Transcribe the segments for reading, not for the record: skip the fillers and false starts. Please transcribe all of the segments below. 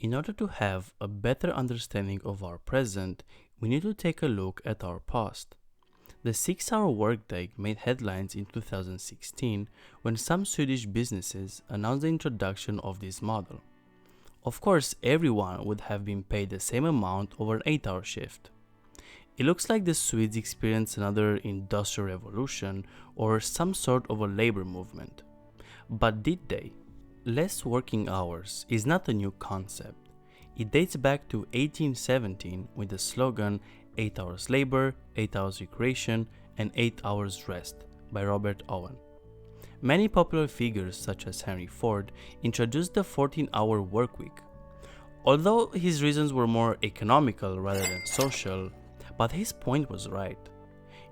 In order to have a better understanding of our present, we need to take a look at our past. The 6-hour workday made headlines in 2016 when some Swedish businesses announced the introduction of this model. Of course, everyone would have been paid the same amount over an 8-hour shift. It looks like the Swedes experienced another industrial revolution or some sort of a labor movement. But did they? Less working hours is not a new concept. It dates back to 1817 with the slogan 8 hours labor, 8 hours recreation, and 8 hours rest by Robert Owen. Many popular figures such as Henry Ford introduced the 14-hour workweek. Although his reasons were more economical rather than social, but his point was right.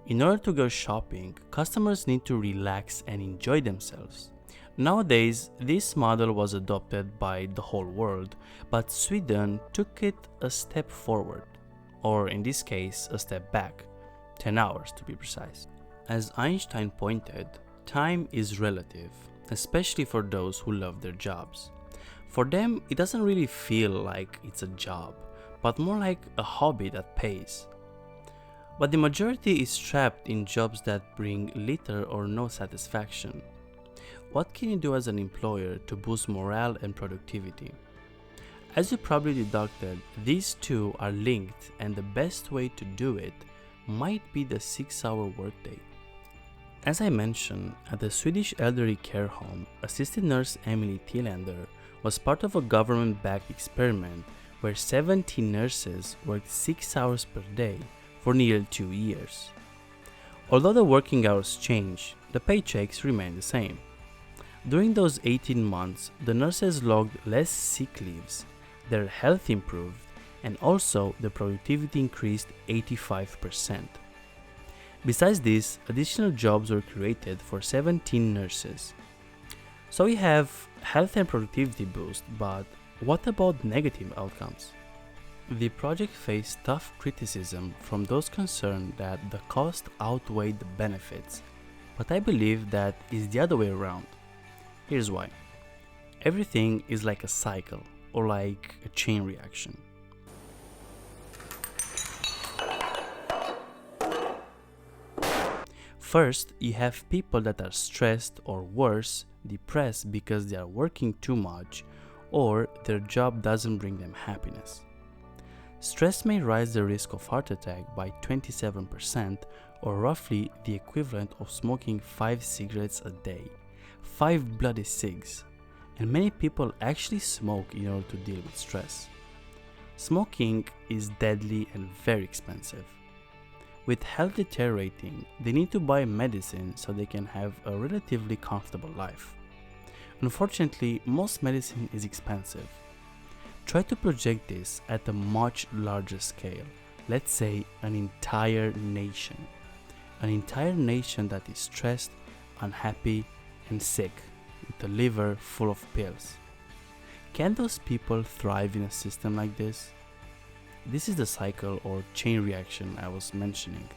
In order to go shopping, customers need to relax and enjoy themselves. Nowadays, this model was adopted by the whole world, but Sweden took it a step forward, or in this case, a step back, 10 hours to be precise. As Einstein pointed, time is relative, especially for those who love their jobs. For them, it doesn't really feel like it's a job, but more like a hobby that pays. But the majority is trapped in jobs that bring little or no satisfaction. What can you do as an employer to boost morale and productivity? As you probably deducted, these two are linked, and the best way to do it might be the 6-hour workday. As I mentioned, at the Swedish elderly care home, assistant nurse Emily Thielander was part of a government-backed experiment where 70 nurses worked 6 hours per day for nearly 2 years. Although the working hours changed, the paychecks remained the same. During those 18 months, the nurses logged less sick leaves, their health improved, and also the productivity increased 85%. Besides this, additional jobs were created for 17 nurses. So we have health and productivity boost, but what about negative outcomes? The project faced tough criticism from those concerned that the cost outweighed the benefits, but I believe that is the other way around. Here's why. Everything is like a cycle, or like a chain reaction. First, you have people that are stressed or worse, depressed because they are working too much or their job doesn't bring them happiness. Stress may raise the risk of heart attack by 27%, or roughly the equivalent of smoking 5 cigarettes a day. 5 bloody cigs. And many people actually smoke in order to deal with stress. Smoking is deadly and very expensive. With health deteriorating, they need to buy medicine so they can have a relatively comfortable life. Unfortunately, most medicine is expensive. Try to project this at a much larger scale. Let's say an entire nation. An entire nation that is stressed, unhappy, and sick, with a liver full of pills. Can those people thrive in a system like this? This is the cycle or chain reaction I was mentioning.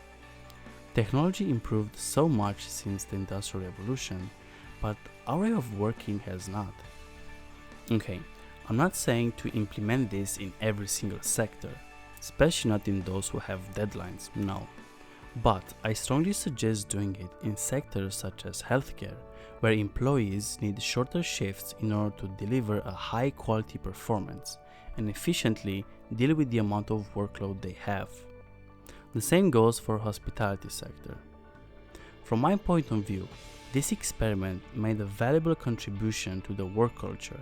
Technology improved so much since the Industrial Revolution, but our way of working has not. Okay, I'm not saying to implement this in every single sector, especially not in those who have deadlines, no. But I strongly suggest doing it in sectors such as healthcare, where employees need shorter shifts in order to deliver a high quality performance and efficiently deal with the amount of workload they have. The same goes for hospitality sector. From my point of view, this experiment made a valuable contribution to the work culture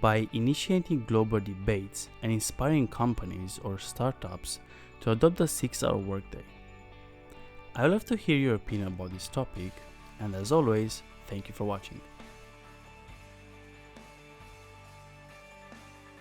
by initiating global debates and inspiring companies or startups to adopt the 6-hour workday. I would love to hear your opinion about this topic, and as always, thank you for watching.